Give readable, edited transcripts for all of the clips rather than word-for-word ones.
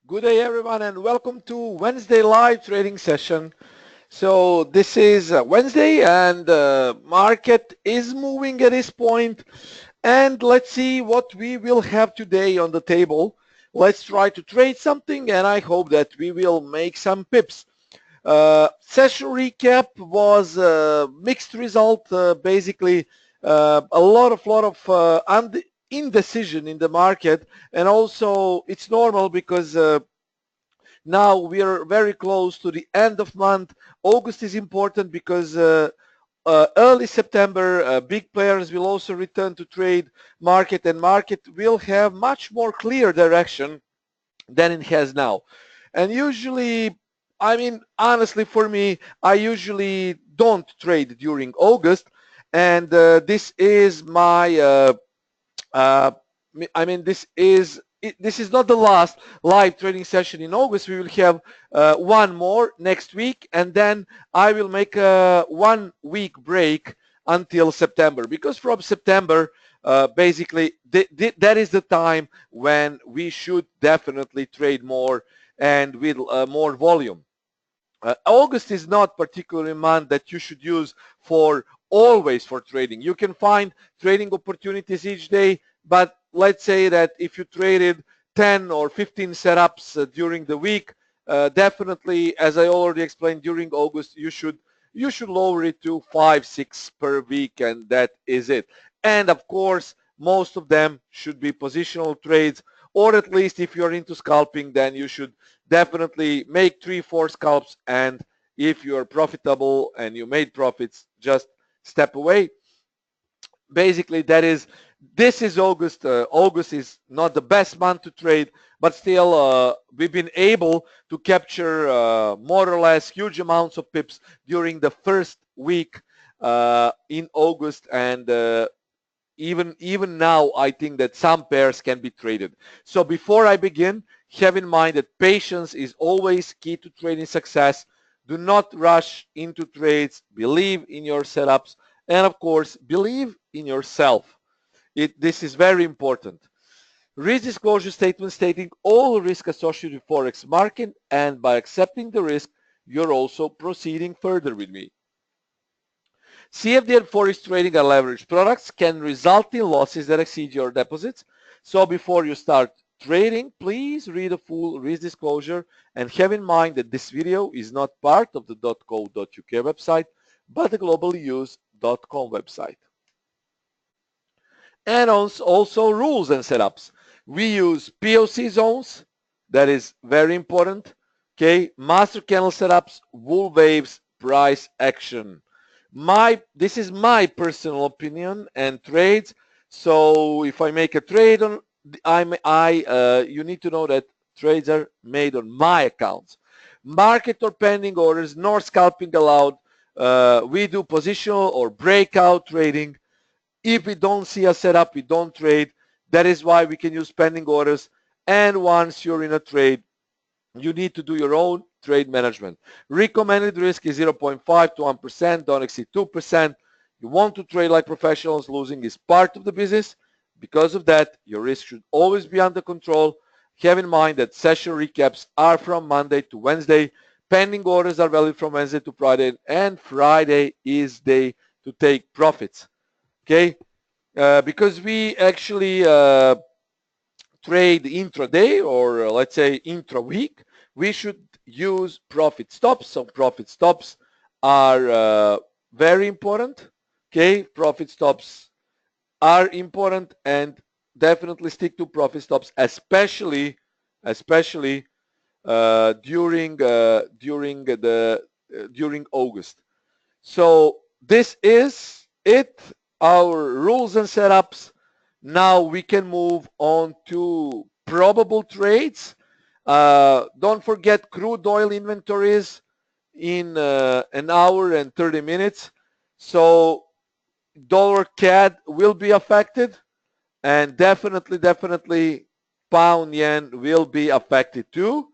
Good day, everyone, and welcome to Wednesday live trading session. So this is Wednesday, and market is moving at this point. And let's see what we will have today on the table. Let's try to trade something, and I hope that we will make some pips. Session recap was a mixed result. Basically, a lot of indecision in the market, and also it's normal because now we are very close to the end of month. August is important because early September, big players will also return to trade market, and market will have much more clear direction than it has now. And usually, I mean, honestly, for me, I usually don't trade during August, and this is my uh, I mean, this is not the last live trading session in August. We will have one more next week, and then I will make a 1 week break until September, because from September, basically, that is the time when we should definitely trade more and with more volume. August is not particularly a month that you should use for always for trading. You can find trading opportunities each day, but let's say that if you traded 10 or 15 setups during the week, definitely, as I already explained, during August you should lower it to 5, 6 per week, and that is it. And of course, most of them should be positional trades, or at least if you're into scalping, then you should definitely make 3, 4 scalps, and if you are profitable and you made profits, just step away. Basically, this is August. August is not the best month to trade, but still we've been able to capture more or less huge amounts of pips during the first week in August, and even now, I think that some pairs can be traded. So before I begin, have in mind that patience is always key to trading success. Do not rush into trades. Believe in your setups, and of course, believe in yourself. This is very important. Risk disclosure statement stating all risk associated with Forex market, and by accepting the risk, you're also proceeding further with me. CFD and Forex trading are leveraged products, can result in losses that exceed your deposits. So before you start trading, please read a full risk disclosure and have in mind that this video is not part of the .co.uk website, but the globally used .com website. And also rules and setups. We use POC zones, that is very important. Okay, master candle setups, wool waves, price action. This is my personal opinion and trades. So if I make a trade on, you need to know that trades are made on my accounts. Market or pending orders, nor scalping allowed. We do positional or breakout trading. If we don't see a setup, we don't trade. That is why we can use pending orders. And once you're in a trade, you need to do your own trade management. Recommended risk is 0.5 to 1%. Don't exceed 2%. You want to trade like professionals. Losing is part of the business. Because of that, your risk should always be under control. Have in mind that session recaps are from Monday to Wednesday. Pending orders are valid from Wednesday to Friday, and Friday is day to take profits. Okay? Because we actually trade intraday, or let's say intra-week, we should use profit stops. So profit stops are very important. Okay, profit stops are important, and definitely stick to profit stops, especially during August. So this is it, our rules and setups. Now we can move on to probable trades. Don't forget crude oil inventories in an hour and 30 minutes. So dollar CAD will be affected, and definitely pound yen will be affected too.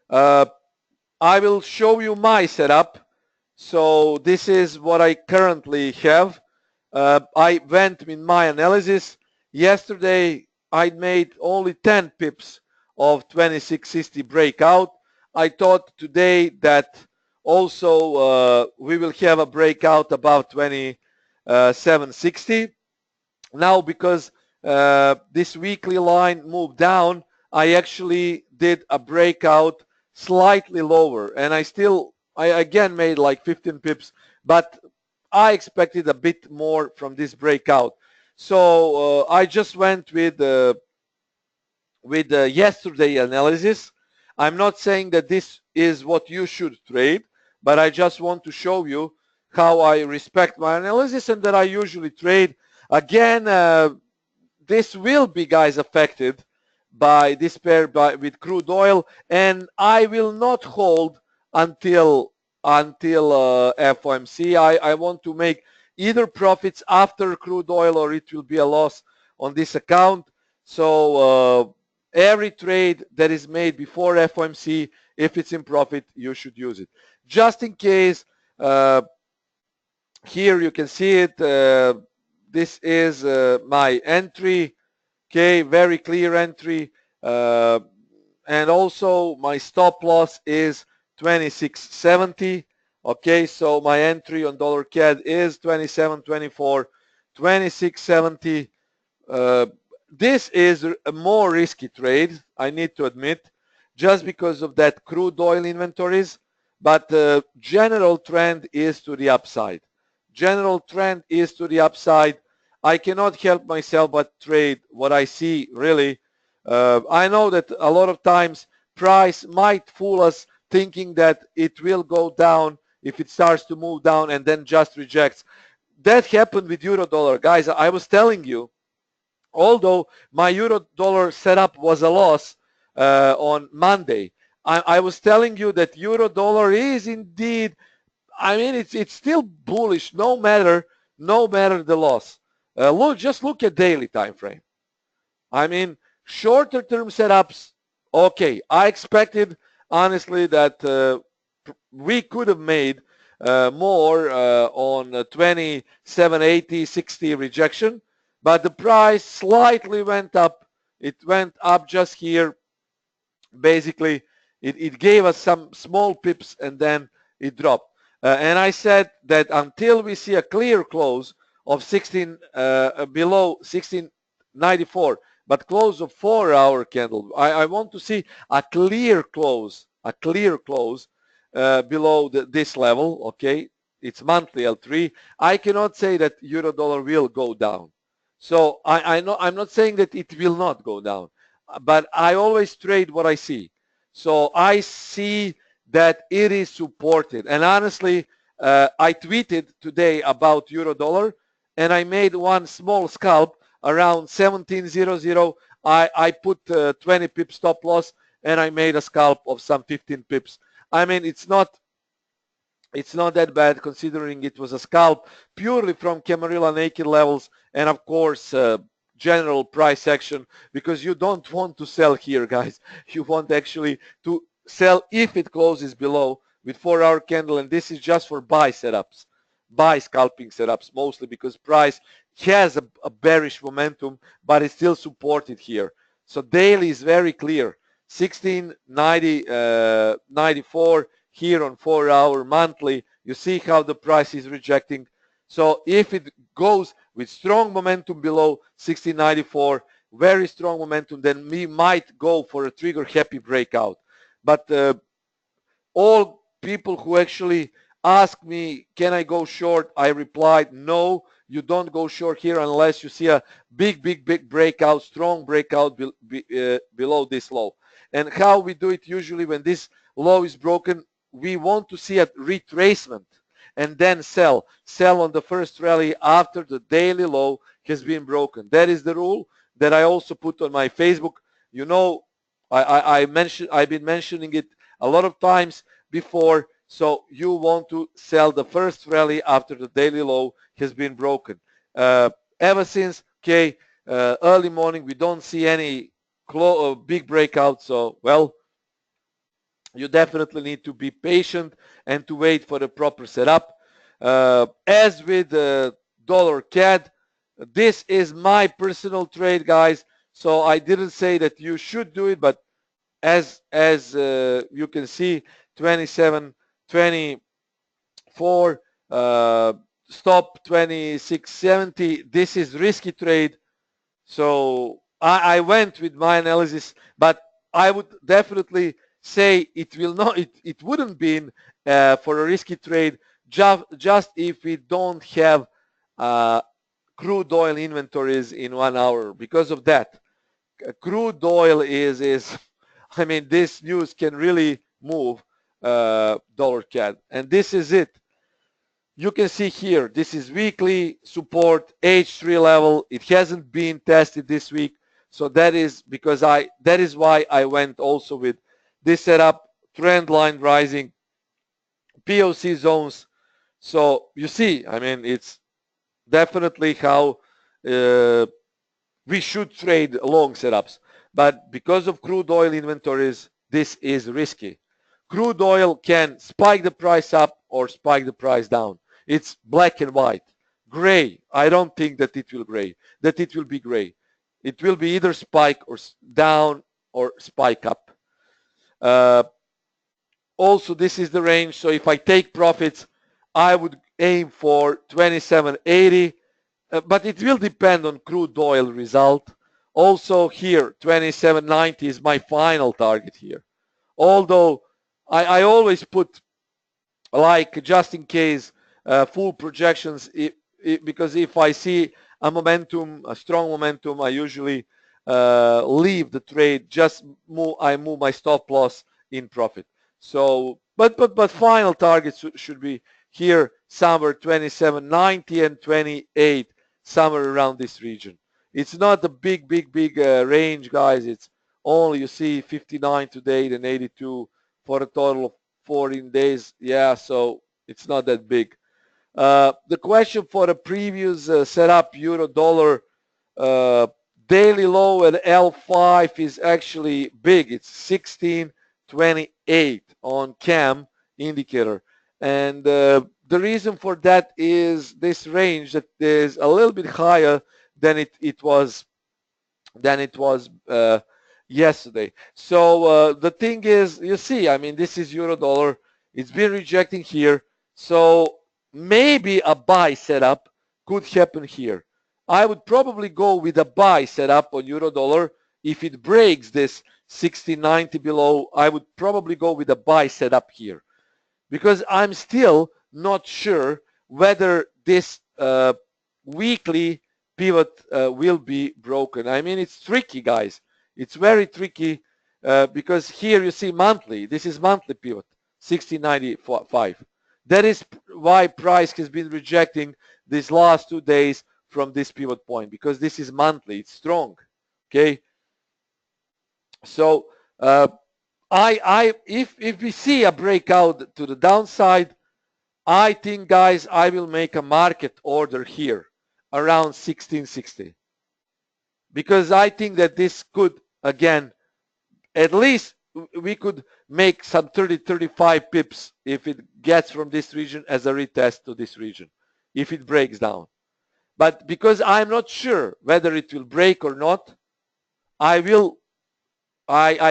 I will show you my setup. So this is what I currently have. I went in my analysis. Yesterday, I made only 10 pips of 2660 breakout. I thought today that also we will have a breakout above 2760. Now, because this weekly line moved down, I actually did a breakout slightly lower, and I again made like 15 pips, but I expected a bit more from this breakout. So I just went with yesterday analysis. I'm not saying that this is what you should trade, but I just want to show you how I respect my analysis and that I usually trade. Again, this will be, guys, affected by this pair with crude oil, and I will not hold until FOMC. I want to make either profits after crude oil or it will be a loss on this account. So every trade that is made before FOMC, if it's in profit, you should use it. Just in case, here you can see it. This is my entry. Okay, very clear entry. And also my stop loss is 2670. Okay, so my entry on dollar CAD is 2724, 2670. This is a more risky trade, I need to admit, just because of that crude oil inventories. But the general trend is to the upside. General trend is to the upside. I cannot help myself but trade what I see, really. I know that a lot of times price might fool us thinking that it will go down if it starts to move down and then just rejects. That happened with euro dollar. Guys, I was telling you, although my euro dollar setup was a loss on Monday, I was telling you that euro dollar is indeed, I mean, it's still bullish no matter the loss. Just look at daily time frame. I mean, shorter term setups, okay. I expected, honestly, that we could have made more on 2780, 60 rejection, but the price slightly went up. It went up just here. Basically, it gave us some small pips and then it dropped. And I said that until we see a clear close of 16 below 1694, but close of 4-hour candle, I want to see a clear close below this level. Okay, it's monthly L3. I cannot say that euro dollar will go down. So I know I'm not saying that it will not go down, but I always trade what I see. So I see that it is supported. And honestly, I tweeted today about euro dollar, and I made one small scalp around 1700. I put 20 pips stop loss, and I made a scalp of some 15 pips. I mean, it's not that bad considering it was a scalp purely from Camarilla naked levels, and of course general price action, because you don't want to sell here, guys. You want actually to sell if it closes below with 4-hour candle, and this is just for buy setups, buy scalping setups mostly, because price has a bearish momentum, but it's still supported here. So daily is very clear, 1690, 94 here on 4-hour monthly. You see how the price is rejecting. So if it goes with strong momentum below 1694, very strong momentum, then we might go for a trigger happy breakout. But all people who actually ask me, can I go short? I replied, no, you don't go short here unless you see a big breakout, strong breakout below this low. And how we do it usually when this low is broken, we want to see a retracement and then sell on the first rally after the daily low has been broken. That is the rule that I also put on my Facebook. You know, I've been mentioning it a lot of times before. So you want to sell the first rally after the daily low has been broken. Ever since, okay, early morning, we don't see any big breakout. So, well, you definitely need to be patient and to wait for the proper setup. As with dollar CAD, this is my personal trade, guys. So I didn't say that you should do it, but as you can see, 27, 24, stop 2670. This is risky trade. So I went with my analysis, but I would definitely say it will not. It wouldn't be for a risky trade just if we don't have uh, crude oil inventories in 1 hour. Because of that, crude oil is I mean, this news can really move dollar CAD, and this is it. You can see here, this is weekly support, H3 level. It hasn't been tested this week. So that is because that is why I went also with this setup, trend line rising, POC zones. So you see, I mean, it's definitely how we should trade long setups. But because of crude oil inventories, this is risky. Crude oil can spike the price up or spike the price down. It's black and white. Gray, I don't think that it will be gray. It will be either spike or down or spike up. Also, this is the range. So if I take profits, I would aim for 27.80. But it will depend on crude oil result. Also here, 27.90 is my final target here. Although I always put, like, just in case, full projections, because if I see a momentum, a strong momentum, I usually leave the trade. I move my stop loss in profit. So, but final targets should be here somewhere 27.90 and 28, somewhere around this region. It's not a big range, guys. It's only, you see, 59 today and 82 for a total of 14 days. Yeah, so it's not that big. The question for the previous setup, euro dollar, uh, daily low at L5 is actually big. It's 16.28 on CAM indicator. And the reason for that is this range that is a little bit higher than it was yesterday. So the thing is, you see, I mean, this is euro dollar. It's been rejecting here. So maybe a buy setup could happen here. I would probably go with a buy setup on euro dollar. If it breaks this 16.90 below, I would probably go with a buy setup here, because I'm still not sure whether this weekly pivot will be broken. I mean, it's tricky, guys. It's very tricky because here you see monthly. This is monthly pivot, 16.95. That is why price has been rejecting these last 2 days from this pivot point, because this is monthly. It's strong. Okay. So if we see a breakout to the downside, I think, guys, I will make a market order here around 1660, because I think that this could, again, at least we could make some 35 pips if it gets from this region as a retest to this region, if it breaks down. But because I'm not sure whether it will break or not, I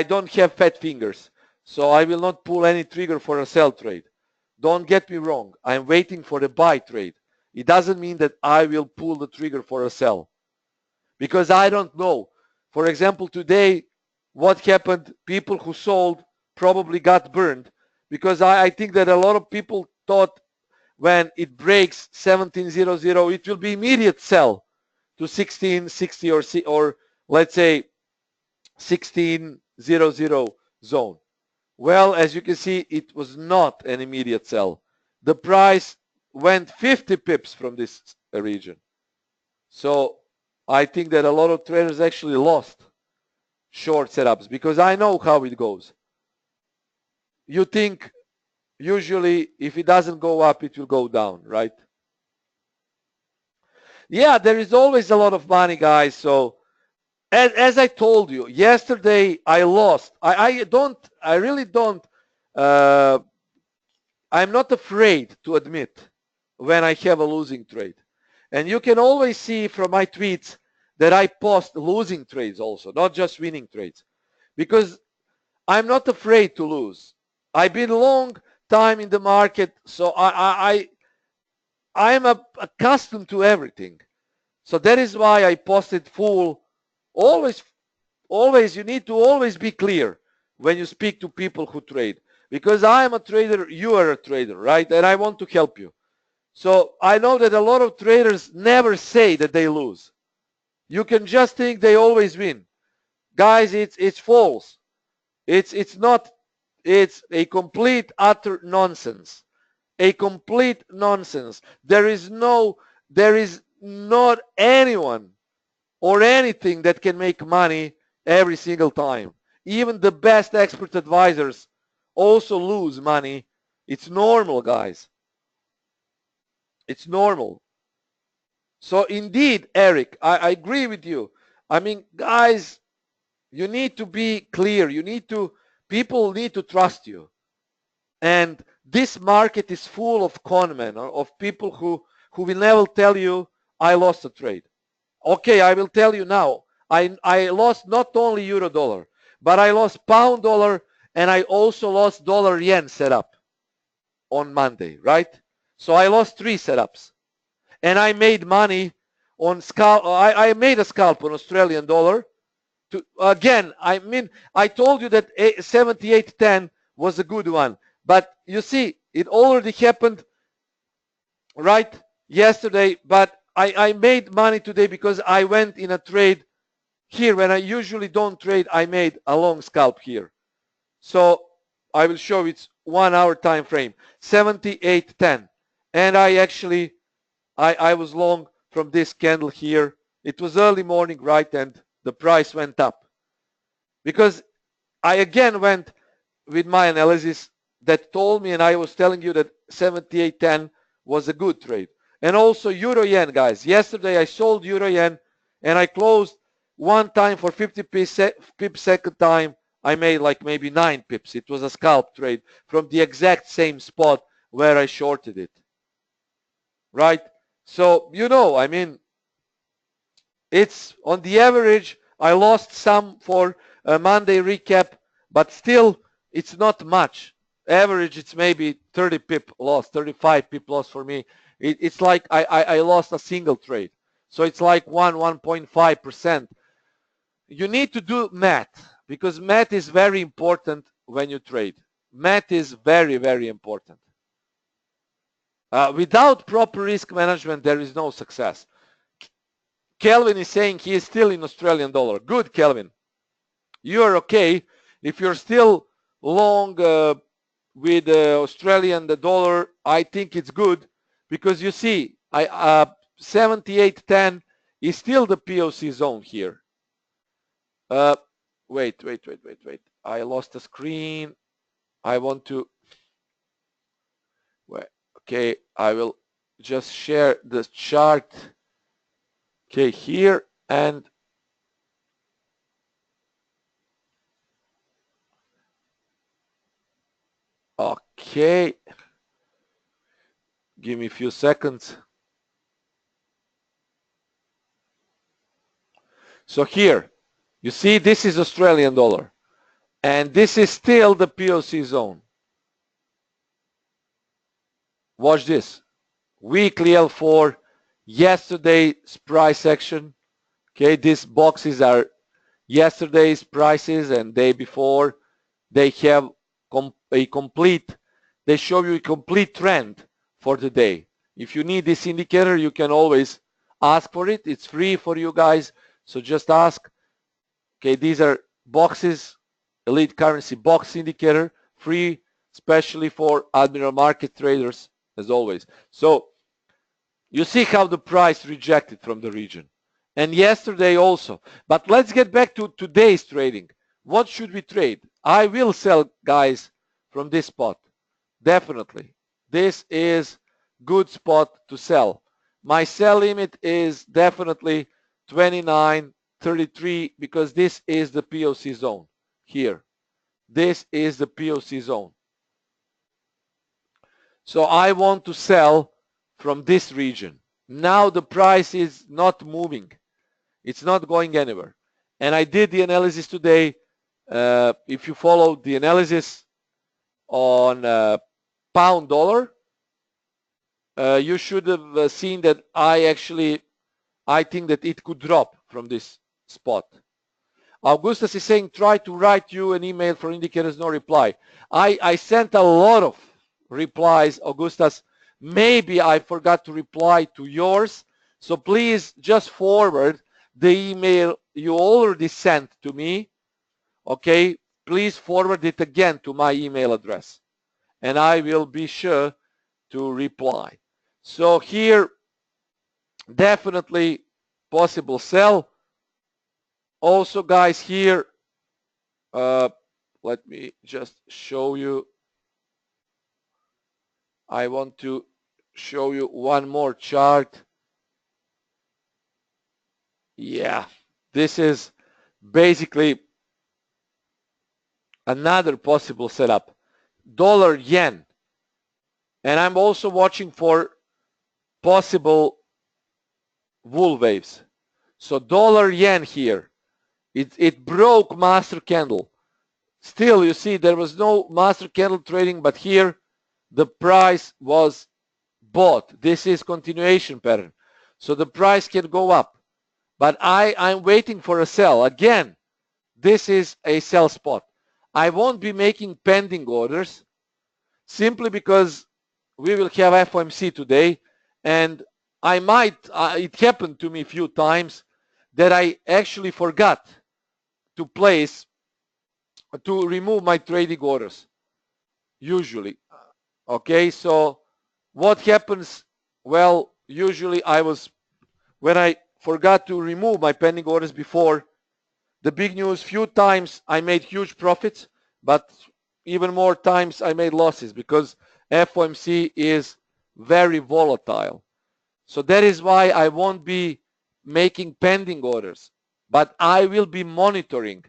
don't have fat fingers, so I will not pull any trigger for a sell trade. Don't get me wrong. I'm waiting for the buy trade. It doesn't mean that I will pull the trigger for a sell, because I don't know. For example, today, what happened? People who sold probably got burned, because I think that a lot of people thought when it breaks 1700, it will be immediate sell to 1660 or let's say 1600 zone. Well, as you can see, it was not an immediate sell. The price went 50 pips from this region. So I think that a lot of traders actually lost short setups, because I know how it goes. You think usually if it doesn't go up, it will go down, right? Yeah, there is always a lot of money, guys. So as I told you yesterday, I lost. I really don't. Uh, I'm not afraid to admit when I have a losing trade. And you can always see from my tweets that I post losing trades also, not just winning trades. Because I'm not afraid to lose. I've been long time in the market, so I'm accustomed to everything. So that is why I posted full. Always, always, you need to always be clear when you speak to people who trade. Because I am a trader, you are a trader, right? And I want to help you. So I know that a lot of traders never say that they lose. You can just think they always win. Guys, it's false. It's not. It's a complete utter nonsense. A complete nonsense. There is not anyone or anything that can make money every single time. Even the best expert advisors also lose money. It's normal, guys. It's normal. So indeed, Eric, I agree with you. I mean, guys, you need to be clear. People need to trust you. And this market is full of conmen, or of people who will never tell you, I lost a trade. Okay, I will tell you now. I lost not only euro dollar, but I lost pound dollar, and I also lost dollar yen setup on Monday, right? So I lost 3 setups. And I made money on scalp. I made a scalp on Australian dollar. Again, I mean, I told you that 78.10 was a good one. But you see, it already happened right yesterday. But I made money today because I went in a trade here. When I usually don't trade, I made a long scalp here. So I will show it's 1 hour time frame, 78.10. And I was long from this candle here. It was early morning, right? And the price went up. Because I again went with my analysis that told me, and I was telling you that 78.10 was a good trade. And also euro yen, guys. Yesterday I sold euro yen and I closed one time for 50 pips, second time I made like maybe 9 pips. It was a scalp trade from the exact same spot where I shorted it. Right? So, I mean, it's on the average, I lost some for a Monday recap, but still, it's not much. Average, it's maybe 30 pip loss, 35 pip loss for me. It's like I lost a single trade. So it's like 1.5%. You need to do math because math is very important when you trade. Math is very, very important. Without proper risk management, there is no success. Kelvin is saying he is still in Australian dollar. Good, Kelvin. You are okay. If you're still long with Australian dollar, I think it's good because you see, 78.10 is still the POC zone here. Wait. I lost the screen. I want to. Wait. Okay, I will just share the chart. Okay, here and okay. Give me a few seconds. So here, you see this is Australian dollar. And this is still the POC zone. Watch this. Weekly L4, yesterday's price action. Okay, these boxes are yesterday's prices and day before. They have a complete, they show you a complete trend for the day. If you need this indicator, you can always ask for it. It's free for you guys. So just ask. Okay, these are boxes, elite currency box indicator, free, especially for Admiral market traders, as always. So you see how the price rejected from the region. And yesterday also. But let's get back to today's trading. What should we trade? I will sell, guys, from this spot. Definitely. This is good spot to sell. My sell limit is definitely 29.33 because this is the POC zone here. This is the POC zone. So I want to sell from this region. Now the price is not moving. It's not going anywhere. And I did the analysis today. If you followed the analysis on pound dollar, you should have seen that I think that it could drop from this spot. Augustus is saying, try to write you an email for indicators, no reply. I sent a lot of replies, Augustus. Maybe I forgot to reply to yours. So please just forward the email you already sent to me. Okay, please forward it again to my email address, and I will be sure to reply. So here, definitely possible sell. Also, guys, here, let me just show you. I want to show you one more chart. Yeah, this is basically another possible setup. Dollar yen. And I'm also watching for possible wool waves. So dollar yen here. It broke master candle. Still, you see, there was no master candle trading, but here the price was bought. This is continuation pattern. So the price can go up. But I'm waiting for a sell. Again, this is a sell spot. I won't be making pending orders simply because we will have FOMC today, and I might, it happened to me a few times that I actually forgot to remove my trading orders, usually. Okay, so what happens? Well, usually when I forgot to remove my pending orders before the big news, few times I made huge profits, but even more times I made losses because FOMC is very volatile. So that is why I won't be making pending orders, but I will be monitoring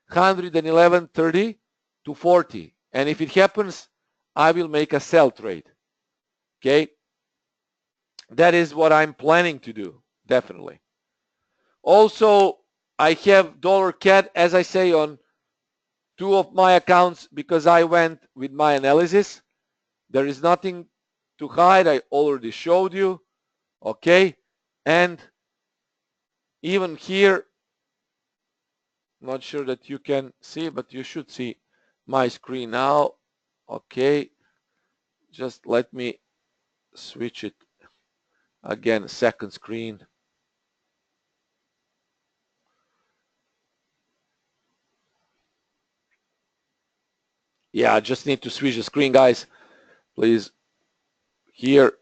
111.30 to 40. And if it happens, I will make a sell trade. Okay? That is what I'm planning to do, definitely. Also, I have dollar CAD, as I say, on two of my accounts because I went with my analysis. There is nothing to hide. I already showed you. Okay? And even here, not sure that you can see, but you should see my screen now. Okay? Just let me switch it again, second screen. Yeah, I just need to switch the screen, guys. Please. Here.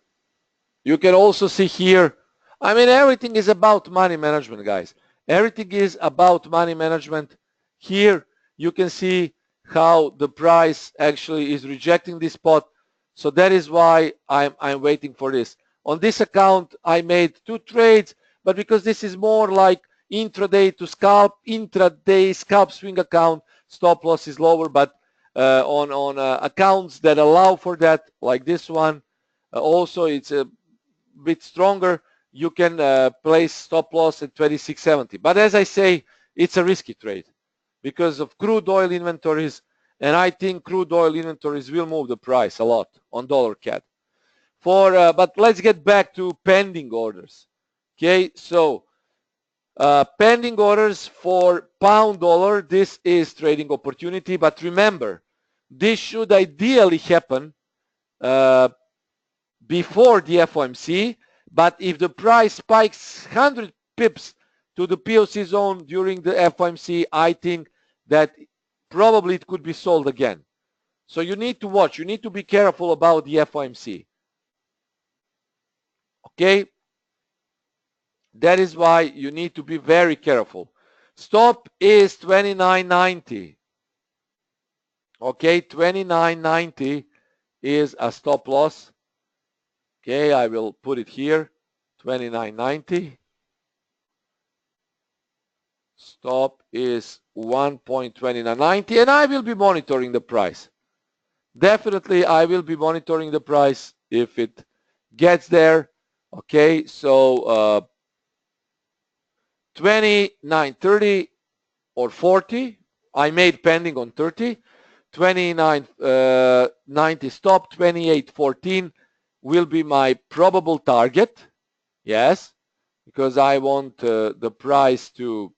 You can also see here. I mean, everything is about money management, guys. Everything is about money management. Here, you can see how the price actually is rejecting this spot. So that is why I'm waiting for this. On this account, I made two trades, but because this is more like intraday to scalp, intraday scalp swing account, stop loss is lower, but on accounts that allow for that, like this one, also it's a bit stronger, you can place stop loss at 26.70. But as I say, it's a risky trade because of crude oil inventories, and I think crude oil inventories will move the price a lot on dollar CAD. But let's get back to pending orders. Okay, so pending orders for pound dollar, this is trading opportunity, but remember, this should ideally happen before the FOMC, but if the price spikes 100 pips to the POC zone during the FOMC, I think that probably it could be sold again. So you need to watch. You need to be careful about the FOMC. Okay? That is why you need to be very careful. Stop is 29.90. Okay, 29.90 is a stop loss. Okay, I will put it here, 29.90. Stop is 1.2990, and I will be monitoring the price. Definitely, I will be monitoring the price if it gets there. Okay, so 29.30 or 40. I made pending on 30, 29.90 stop, 28.14 will be my probable target. Yes, because I want the price to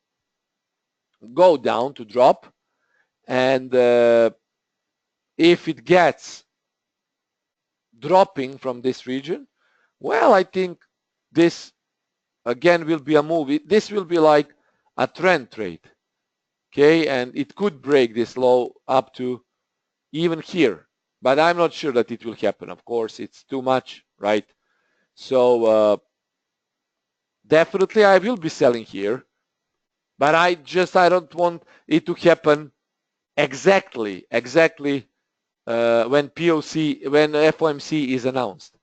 go down, to drop. And if it gets dropping from this region, well, I think this again will be a move. This will be like a trend trade. Okay, and it could break this low up to even here, but I'm not sure that it will happen. Of course, it's too much, right? So definitely I will be selling here, but I don't want it to happen exactly when FOMC is announced.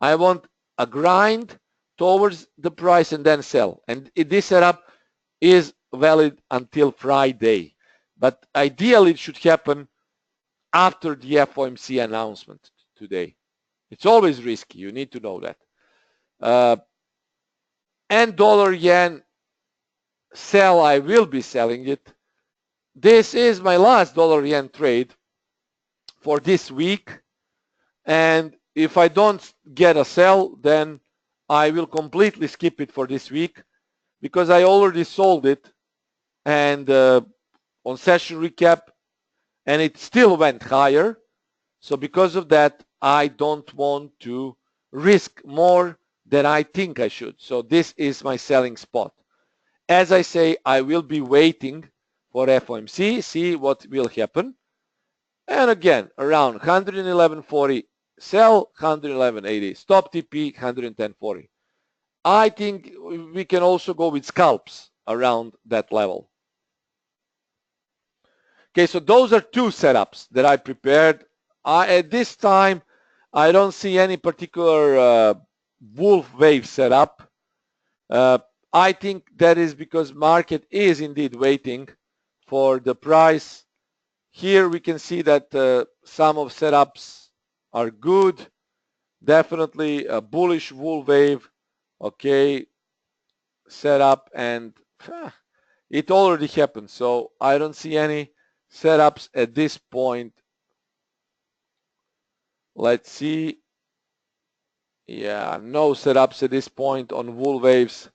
I want a grind towards the price and then sell. And this setup is valid until Friday. But ideally, it should happen after the FOMC announcement today. It's always risky. You need to know that. And dollar yen sell, I will be selling it. This is my last dollar yen trade for this week. And if I don't get a sell, then I will completely skip it for this week because I already sold it and on session recap, and it still went higher. So because of that, I don't want to risk more than I think I should. So this is my selling spot. As I say, I will be waiting for FOMC, see what will happen. And again, around 111.40 sell, 111.80 stop, TP 110.40. I think we can also go with scalps around that level. Okay, so those are two setups that I prepared. At this time, I don't see any particular wolf wave setup. I think that is because market is indeed waiting for the price. Here we can see that some of setups are good. Definitely a bullish wolf wave, okay, setup, and it already happened. So I don't see any setups at this point. Let's see. Yeah, no setups at this point on wolf waves.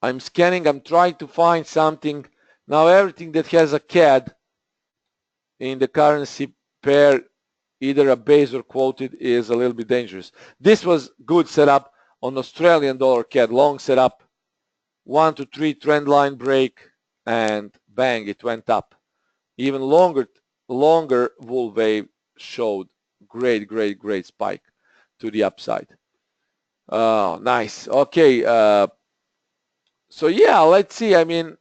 I'm scanning, I'm trying to find something. Now everything that has a CAD in the currency pair, either a base or quoted, is a little bit dangerous. This was good setup on Australian dollar CAD, long setup, 1 to 3 trend line break, and bang, it went up. Even longer wolf wave showed great spike to the upside. Oh, nice. Okay. So yeah, let's see. I mean,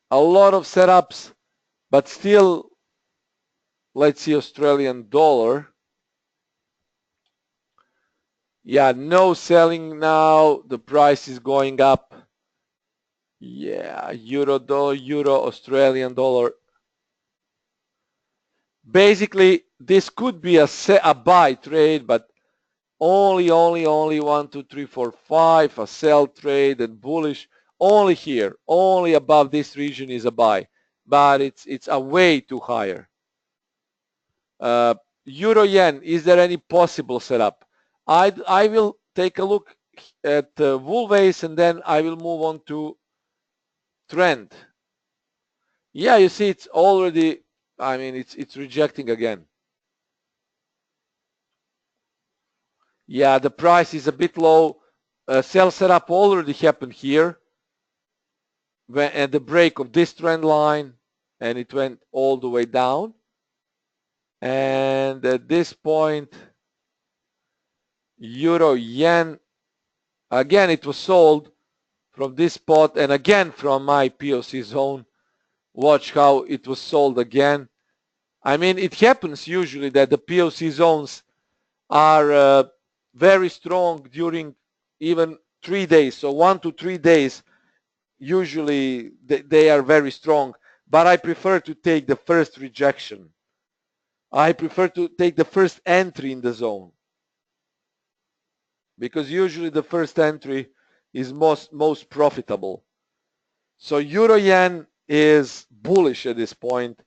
a lot of setups, but still, let's see Australian dollar. Yeah, no selling now. The price is going up. Yeah, euro, Australian dollar. Basically, this could be a buy trade, but only 1, 2, 3, 4, 5, a sell trade and bullish. Only here, only above this region is a buy, but it's a way too higher. Euro yen, is there any possible setup? I will take a look at wolf waves and then I will move on to trend. Yeah, you see it's already, I mean, it's rejecting again. Yeah, the price is a bit low. Sell setup already happened here at the break of this trend line, and it went all the way down. And at this point, euro yen, again, it was sold from this spot and again from my POC zone. Watch how it was sold again. I mean, it happens usually that the POC zones are very strong during even 3 days. So 1 to 3 days, usually they are very strong. But I prefer to take the first rejection. I prefer to take the first entry in the zone. Because usually the first entry is most profitable. So euro yen, is bullish at this point.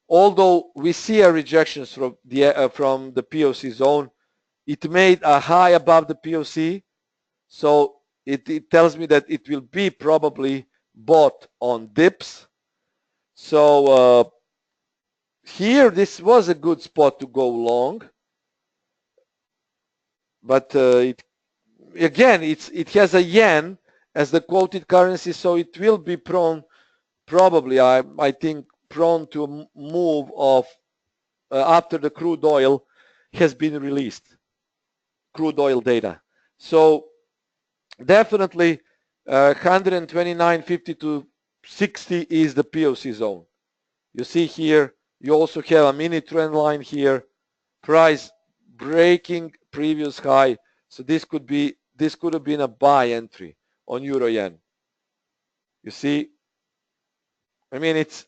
Although we see a rejection from the POC zone, it made a high above the POC, so it tells me that it will be probably bought on dips. So here, this was a good spot to go long, but it has a yen as the quoted currency, so it will be prone, probably I think, prone to a move of after the crude oil has been released, crude oil data. So definitely 129.50 to 60 is the POC zone. You see here, you also have a mini trend line here, price breaking previous high. So this could have been a buy entry on euro yen. You see, I mean, it's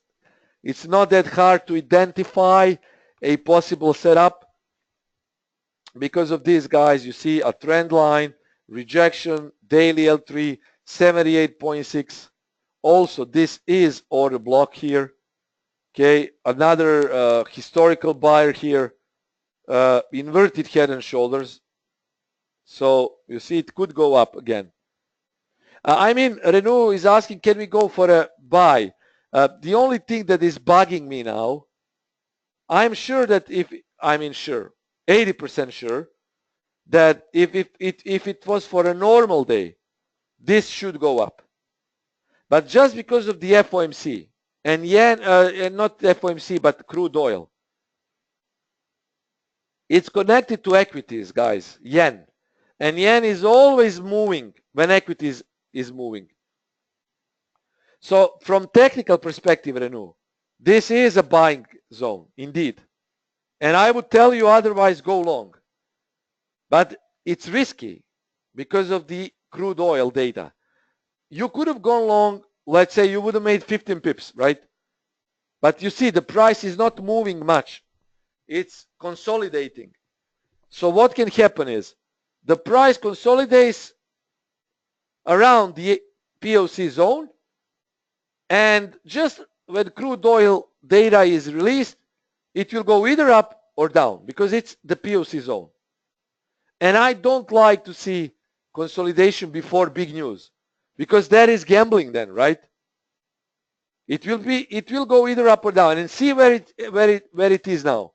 not that hard to identify a possible setup because of these guys. You see a trend line, rejection, daily L3, 78.6. Also, this is order block here. Okay, another historical buyer here, inverted head and shoulders. So you see it could go up again. I mean, Renault is asking, can we go for a buy? The only thing that is bugging me now, I'm sure that 80% sure, that if it was for a normal day, this should go up. But just because of the FOMC and yen, and not FOMC, but crude oil, it's connected to equities, guys, yen. And yen is always moving when equities is moving. So from technical perspective, Renault, this is a buying zone, indeed. And I would tell you otherwise, go long. But it's risky because of the crude oil data. You could have gone long, let's say you would have made 15 pips, right? But you see, the price is not moving much. It's consolidating. So what can happen is the price consolidates around the POC zone, and just when crude oil data is released, it will go either up or down because it's the POC zone. And I don't like to see consolidation before big news because that is gambling then, right? It will go either up or down, and see where it is now.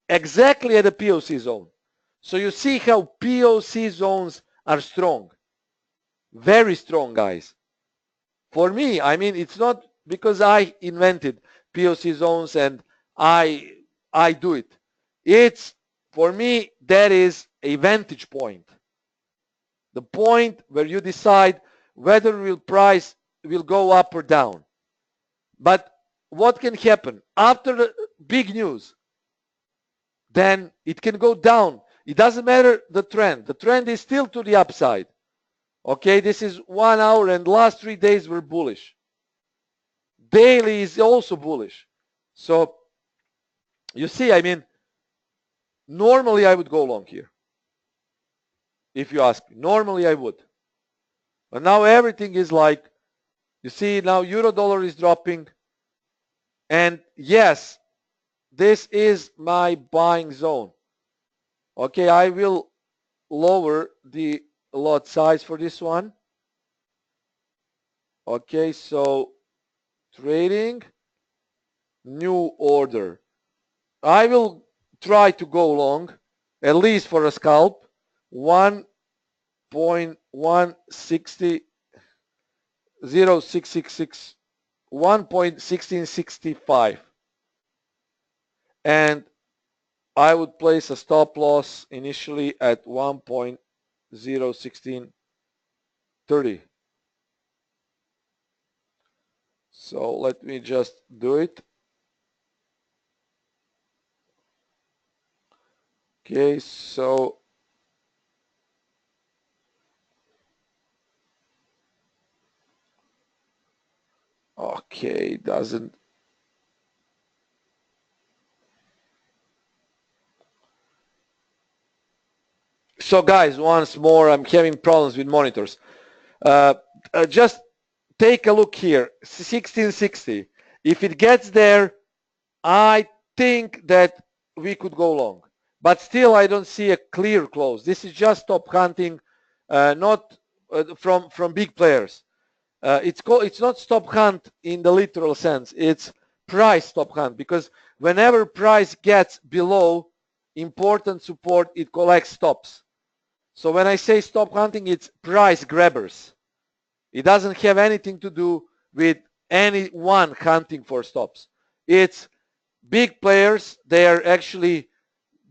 Exactly at the POC zone. So you see how POC zones are strong. Very strong, guys. For me, I mean, it's not because I invented POC zones and I do it. It's, for me, that is a vantage point. The point where you decide whether price will go up or down. But what can happen after the big news? Then it can go down. It doesn't matter the trend. The trend is still to the upside. Okay, this is 1 hour, and last 3 days were bullish. Daily is also bullish. So you see, I mean, normally I would go long here. If you ask me, normally I would. But now everything is like, you see, now euro dollar is dropping. And yes, this is my buying zone. Okay, I will lower the lot size for this one. Okay, so trading, new order. I will try to go long, at least for a scalp, 1.160, 0666, 1.1665. And I would place a stop loss initially at 1.01630. So let me just do it. Okay, so okay, doesn't. So guys, once more, I'm having problems with monitors. Just take a look here, 1660. If it gets there, I think that we could go long. But still, I don't see a clear close. This is just stop hunting, not from big players. It's not stop hunt in the literal sense. It's price stop hunt, because whenever price gets below important support, it collects stops. So when I say stop hunting, it's price grabbers. It doesn't have anything to do with anyone hunting for stops. It's big players. They are actually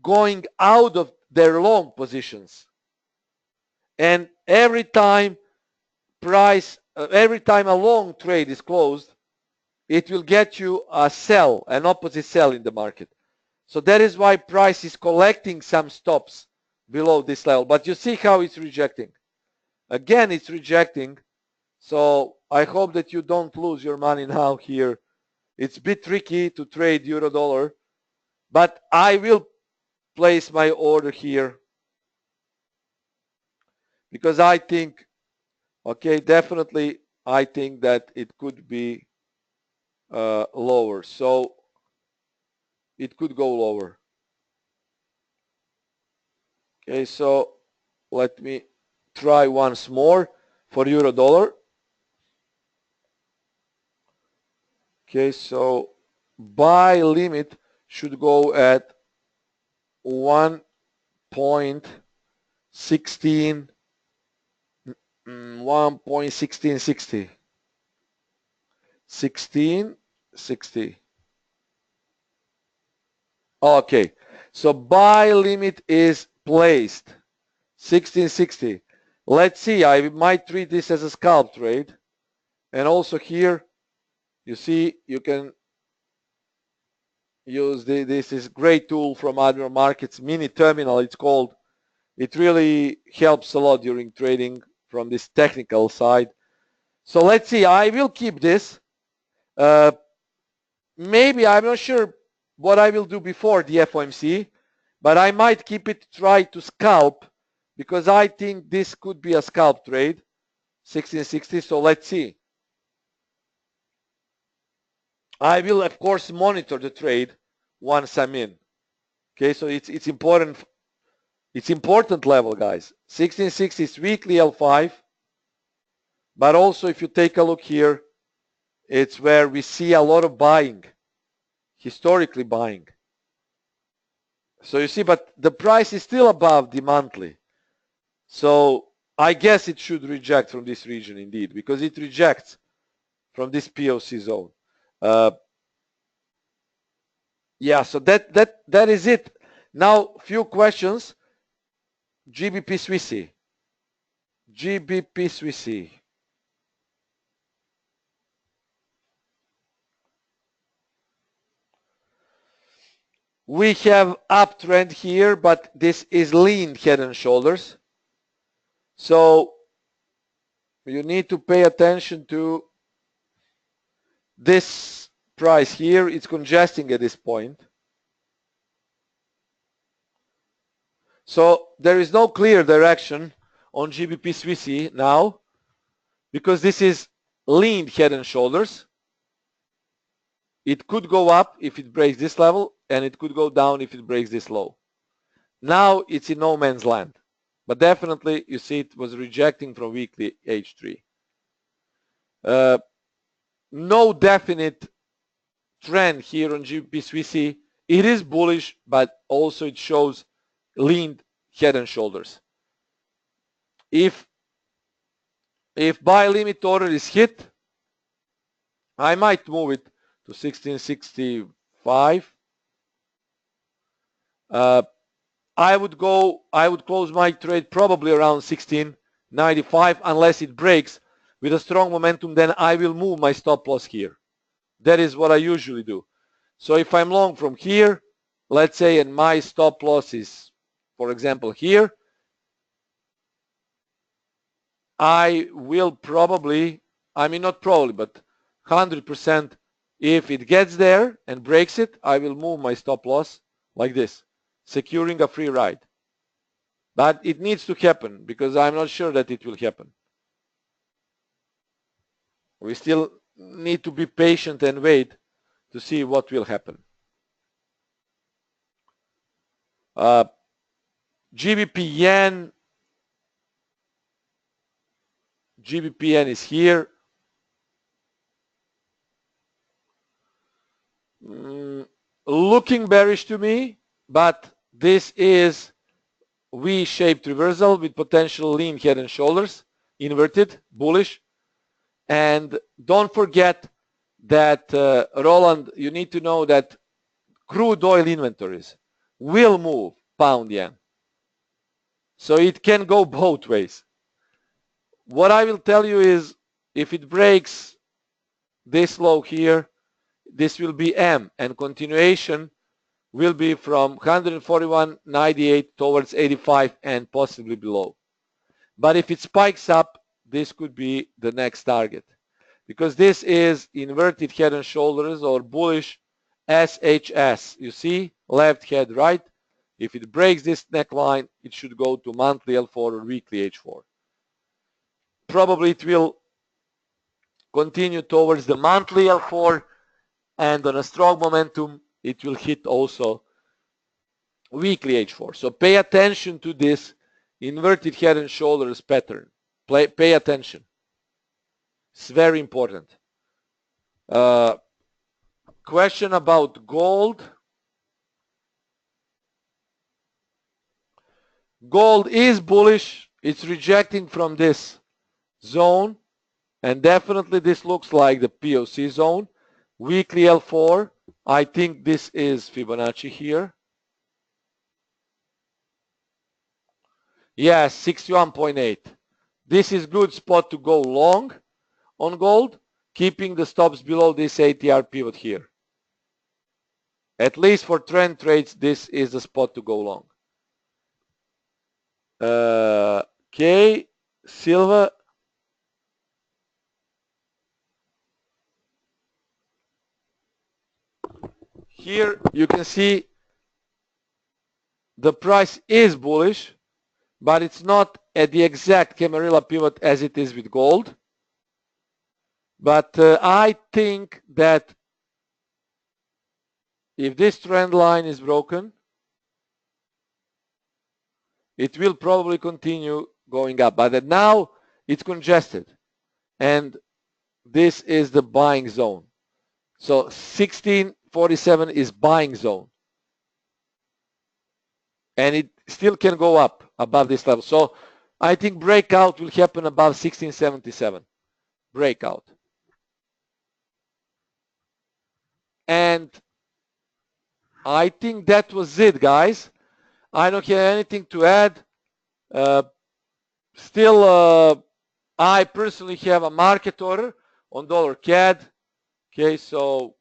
going out of their long positions. And every time a long trade is closed, it will get you a sell, an opposite sell in the market. So that is why price is collecting some stops below this level. But you see how it's rejecting. Again, it's rejecting. So I hope that you don't lose your money now here. It's a bit tricky to trade euro dollar, but I will place my order here because I think, okay, definitely I think that it could be lower. So it could go lower. Okay, so let me try once more for euro dollar. Okay, so buy limit should go at 1.16 1.1660. 1660. Okay, so buy limit is placed 1660. Let's see, I might treat this as a scalp trade. And also here, you see, you can use this is great tool from Admiral Markets, mini terminal it's called. It really helps a lot during trading from this technical side. So let's see, I will keep this. Maybe, I'm not sure what I will do before the FOMC, but I might keep it, try to scalp, because I think this could be a scalp trade, 1660, so let's see. I will, of course, monitor the trade once I'm in. Okay, so it's important. It's important level, guys. 1660 is weekly L5, but also if you take a look here, it's where we see a lot of buying, historically buying. So you see, but the price is still above the monthly. So I guess it should reject from this region indeed, because it rejects from this POC zone. Yeah, so that is it. Now, few questions. GBP Swissy. GBP Swissy. We have uptrend here, but this is lean head and shoulders. So you need to pay attention to this price here. It's congesting at this point. So there is no clear direction on GBP Swissy now, because this is lean head and shoulders. It could go up if it breaks this level, and it could go down if it breaks this low. Now it's in no man's land. But definitely, you see it was rejecting from weekly H3. No definite trend here on GBP Swissy. It is bullish, but also it shows lean head and shoulders. If buy limit order is hit, I might move it to 1665. I would close my trade probably around 1695 unless it breaks with a strong momentum. Then I will move my stop loss here. That is what I usually do. So if I'm long from here, let's say, and my stop loss is, for example, here, I will probably, I mean not probably, but 100%, if it gets there and breaks it, I will move my stop loss like this, securing a free ride. But it needs to happen, because I'm not sure that it will happen. We still need to be patient and wait to see what will happen. GBP yen. GBP yen is here. Looking bearish to me, but this is V-shaped reversal with potential lean head and shoulders, inverted, bullish. And don't forget that, Roland, you need to know that crude oil inventories will move pound yen. So it can go both ways. What I will tell you is if it breaks this low here, this will be M, and continuation will be from 141.98 towards 85 and possibly below. But if it spikes up, this could be the next target, because this is inverted head and shoulders or bullish SHS. You see, left head, right. If it breaks this neckline, it should go to monthly L4 or weekly H4. Probably it will continue towards the monthly L4, and on a strong momentum, it will hit also weekly H4. So pay attention to this inverted head and shoulders pattern. Pay attention. It's very important. Question about gold. Gold is bullish. It's rejecting from this zone, and definitely this looks like the POC zone. Weekly L4, I think this is Fibonacci here. Yes, 61.8. This is good spot to go long on gold, keeping the stops below this ATR pivot here. At least for trend trades, this is the spot to go long. Okay, silver. Here you can see the price is bullish, but it's not at the exact Camarilla pivot as it is with gold. But I think that if this trend line is broken, it will probably continue going up. But now it's congested, and this is the buying zone. So 1647 is buying zone, and it still can go up above this level. So I think breakout will happen above 1677. Breakout. And I think that was it, guys. I don't have anything to add. Still, I personally have a market order on dollar CAD. Okay, so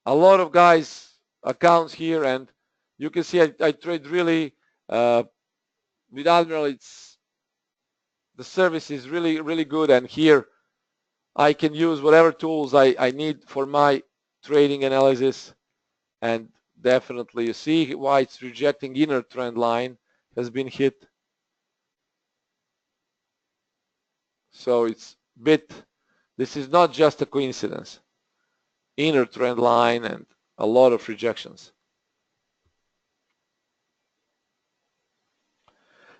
a lot of guys accounts here, and you can see I trade really with Admiral. It's the service is really good, and here I can use whatever tools I need for my trading analysis. And definitely you see why it's rejecting inner trend line has been hit. So it's this is not just a coincidence. Inner trend line and a lot of rejections.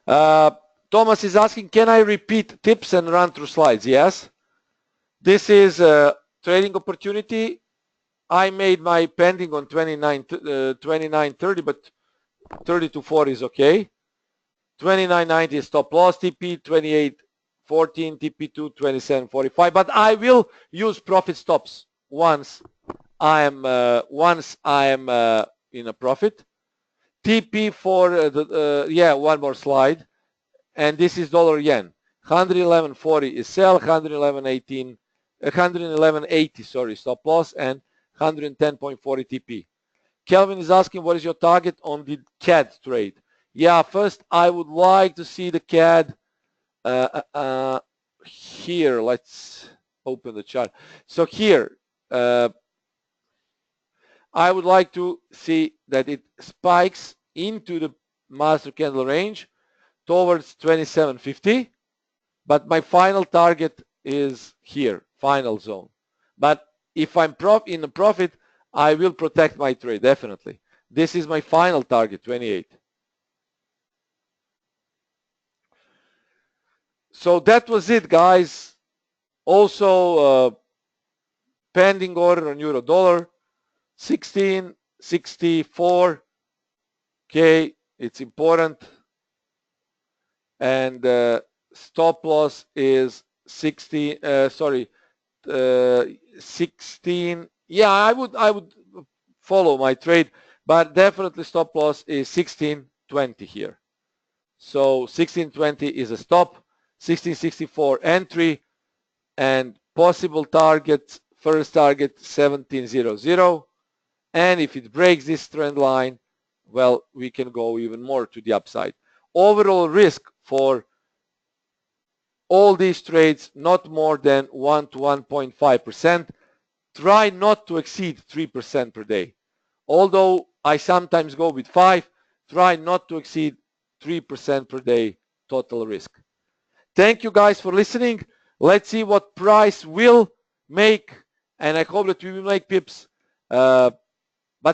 Thomas is asking, can I repeat tips and run through slides? Yes. This is a trading opportunity. I made my pending on 29.30, but 30 to 40 is okay. 29.90 is stop loss TP, 28.14 TP2, 27.45. But I will use profit stops once I am in a profit. TP for one more slide, and this is dollar yen. 111.40 is sell, 111.80 sorry, stop loss, and 110.40 TP. Kelvin is asking, what is your target on the CAD trade? Yeah, first I would like to see the CAD here. Let's open the chart. So here, I would like to see that it spikes into the master candle range towards 27.50, but my final target is here, final zone. But if I'm in a profit, I will protect my trade, definitely. This is my final target, 28. So that was it, guys. Also, pending order on euro dollar, 1664. Okay, it's important. And stop loss is 16. 16. Yeah, I would follow my trade, but definitely stop loss is 1620 here. So 1620 is a stop, 1664 entry, and possible targets. First target 1700, and if it breaks this trend line, well, we can go even more to the upside. Overall risk for all these trades not more than 1 to 1.5%. Try not to exceed 3% per day. Although I sometimes go with 5, try not to exceed 3% per day total risk. Thank you guys for listening. Let's see what price will make, and I hope that we will make pips, but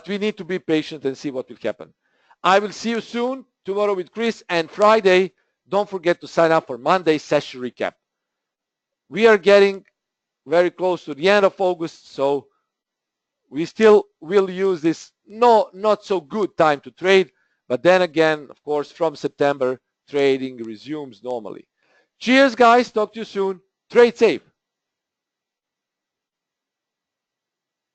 we need to be patient and see what will happen. I will see you soon, tomorrow with Chris, and Friday, don't forget to sign up for Monday's session recap. We are getting very close to the end of August, so we still will use this not so good time to trade, but then again, of course, from September, trading resumes normally. Cheers, guys. Talk to you soon. Trade safe.